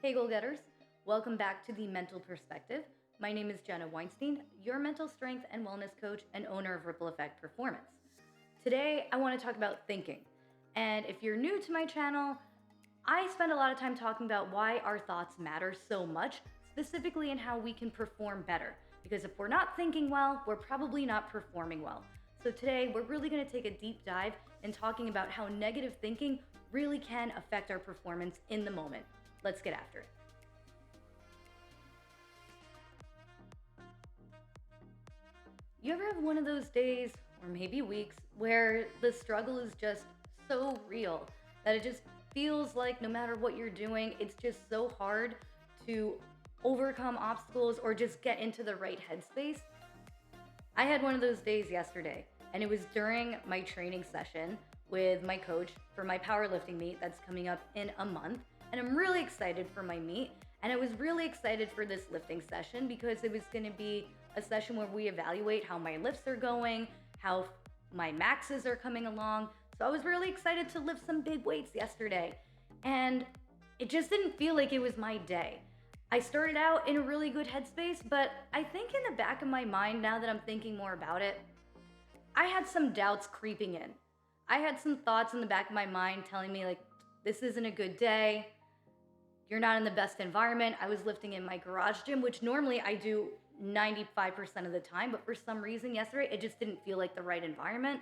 Hey goal-getters, welcome back to The Mental Perspective. My name is Jenna Weinstein, your mental strength and wellness coach and owner of Ripple Effect Performance. Today, I want to talk about thinking. And if you're new to my channel, I spend a lot of time talking about why our thoughts matter so much, specifically in how we can perform better. Because if we're not thinking well, we're probably not performing well. So today, we're really going to take a deep dive in talking about how negative thinking really can affect our performance in the moment. Let's get after it. You ever have one of those days, or maybe weeks, where the struggle is just so real that it just feels like no matter what you're doing, it's just so hard to overcome obstacles or just get into the right headspace? I had one of those days yesterday, and it was during my training session with my coach for my powerlifting meet that's coming up in a month. And I'm really excited for my meet. And I was really excited for this lifting session because it was going to be a session where we evaluate how my lifts are going, how my maxes are coming along. So I was really excited to lift some big weights yesterday. And it just didn't feel like it was my day. I started out in a really good headspace, but I think in the back of my mind, now that I'm thinking more about it, I had some doubts creeping in. I had some thoughts in the back of my mind telling me, like, this isn't a good day. You're not in the best environment. I was lifting in my garage gym, which normally I do 95% of the time, but for some reason yesterday, it just didn't feel like the right environment.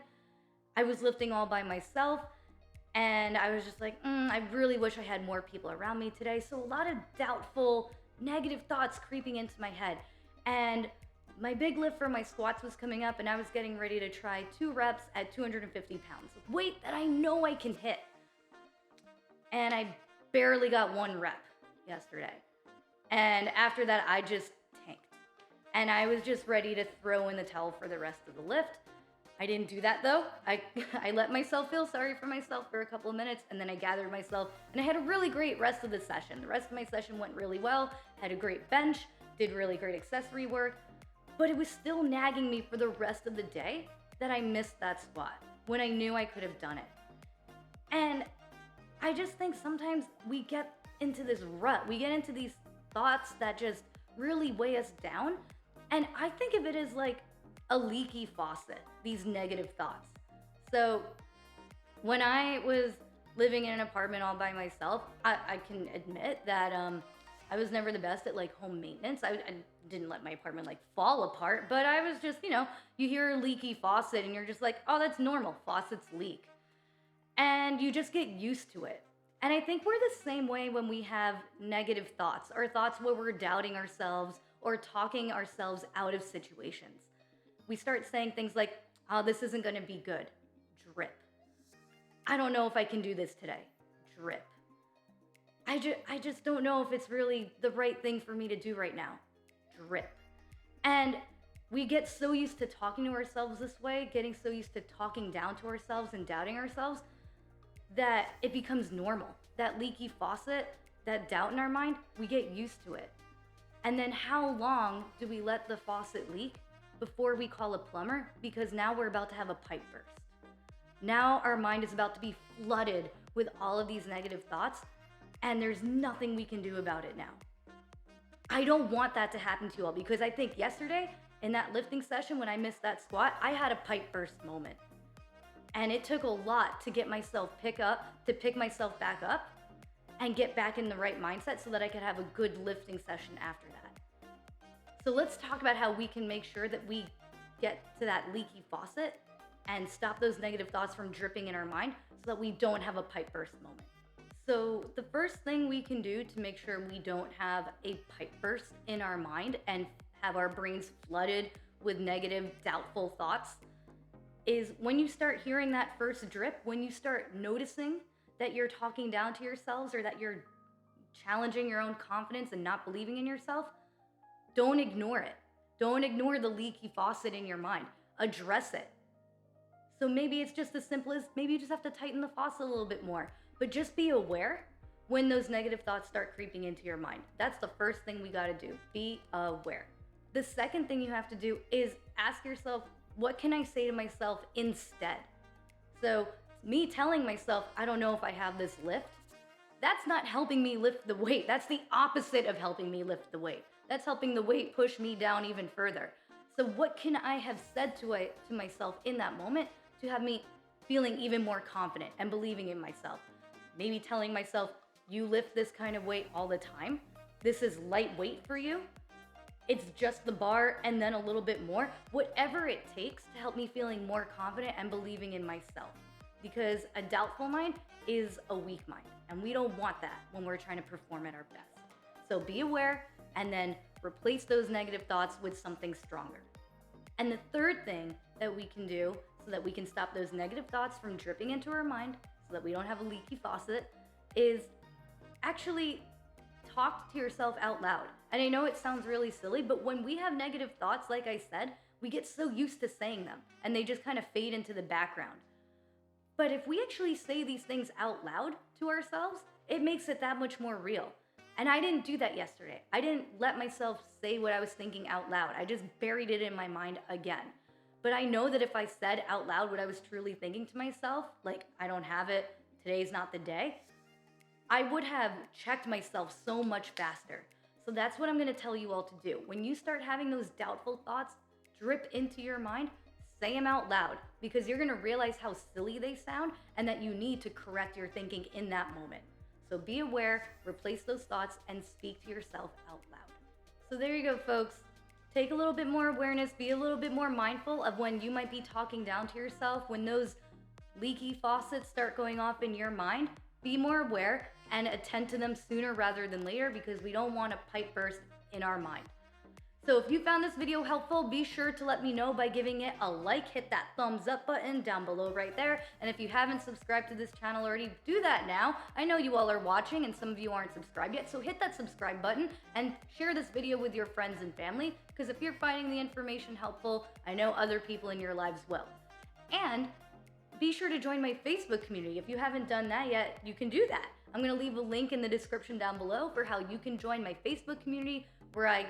I was lifting all by myself, and I was just like, I really wish I had more people around me today. So a lot of doubtful, negative thoughts creeping into my head. And my big lift for my squats was coming up, and I was getting ready to try 2 reps at 250 pounds, weight that I know I can hit. And I barely got 1 rep yesterday. And after that, I just tanked. And I was just ready to throw in the towel for the rest of the lift. I didn't do that though. I let myself feel sorry for myself for a couple of minutes, and then I gathered myself, and I had a really great rest of the session. The rest of my session went really well, had a great bench, did really great accessory work, but it was still nagging me for the rest of the day that I missed that squat when I knew I could have done it. And I just think sometimes we get into this rut. We get into these thoughts that just really weigh us down. And I think of it as like a leaky faucet, these negative thoughts. So when I was living in an apartment all by myself, I can admit that I was never the best at like home maintenance. I didn't let my apartment like fall apart, but I was just, you hear a leaky faucet and you're just like, oh, that's normal. Faucets leak. And you just get used to it. And I think we're the same way when we have negative thoughts, or thoughts where we're doubting ourselves or talking ourselves out of situations. We start saying things like, oh, this isn't going to be good. Drip. I don't know if I can do this today. Drip. I just don't know if it's really the right thing for me to do right now. Drip. And we get so used to talking to ourselves this way, getting so used to talking down to ourselves and doubting ourselves, that it becomes normal. That leaky faucet, that doubt in our mind, we get used to it. And then how long do we let the faucet leak before we call a plumber? Because now we're about to have a pipe burst. Now our mind is about to be flooded with all of these negative thoughts, and there's nothing we can do about it now. I don't want that to happen to you all, because I think yesterday in that lifting session when I missed that squat, I had a pipe burst moment. And it took a lot to get myself pick myself back up and get back in the right mindset so that I could have a good lifting session after that. So let's talk about how we can make sure that we get to that leaky faucet and stop those negative thoughts from dripping in our mind so that we don't have a pipe burst moment. So the first thing we can do to make sure we don't have a pipe burst in our mind and have our brains flooded with negative, doubtful thoughts is when you start hearing that first drip, when you start noticing that you're talking down to yourselves or that you're challenging your own confidence and not believing in yourself, don't ignore it. Don't ignore the leaky faucet in your mind. Address it. So maybe it's just as simple as maybe you just have to tighten the faucet a little bit more, but just be aware when those negative thoughts start creeping into your mind. That's the first thing we got to do. Be aware. The second thing you have to do is ask yourself, what can I say to myself instead? So me telling myself, I don't know if I have this lift, that's not helping me lift the weight. That's the opposite of helping me lift the weight. That's helping the weight push me down even further. So what can I have said to myself in that moment to have me feeling even more confident and believing in myself? Maybe telling myself, you lift this kind of weight all the time. This is lightweight for you. It's just the bar and then a little bit more. Whatever it takes to help me feeling more confident and believing in myself. Because a doubtful mind is a weak mind. And we don't want that when we're trying to perform at our best. So be aware and then replace those negative thoughts with something stronger. And the third thing that we can do so that we can stop those negative thoughts from dripping into our mind so that we don't have a leaky faucet is actually talk to yourself out loud. And I know it sounds really silly, but when we have negative thoughts, like I said, we get so used to saying them and they just kind of fade into the background. But if we actually say these things out loud to ourselves, it makes it that much more real. And I didn't do that yesterday. I didn't let myself say what I was thinking out loud. I just buried it in my mind again. But I know that if I said out loud what I was truly thinking to myself, like, I don't have it, today's not the day, I would have checked myself so much faster. So that's what I'm gonna tell you all to do. When you start having those doubtful thoughts drip into your mind, say them out loud because you're gonna realize how silly they sound and that you need to correct your thinking in that moment. So be aware, replace those thoughts, and speak to yourself out loud. So there you go, folks. Take a little bit more awareness, be a little bit more mindful of when you might be talking down to yourself, when those leaky faucets start going off in your mind. Be more aware and attend to them sooner rather than later because we don't want a pipe burst in our mind. So if you found this video helpful, be sure to let me know by giving it a like, hit that thumbs up button down below right there. And if you haven't subscribed to this channel already, do that now. I know you all are watching and some of you aren't subscribed yet, so hit that subscribe button and share this video with your friends and family because if you're finding the information helpful, I know other people in your lives will. And be sure to join my Facebook community. If you haven't done that yet, you can do that. I'm gonna leave a link in the description down below for how you can join my Facebook community where I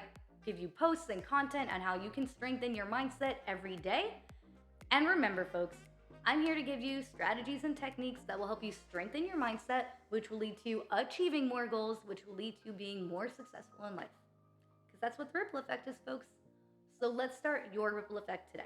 give you posts and content on how you can strengthen your mindset every day. And remember, folks, I'm here to give you strategies and techniques that will help you strengthen your mindset, which will lead to achieving more goals, which will lead to being more successful in life. Because that's what the ripple effect is, folks. So let's start your ripple effect today.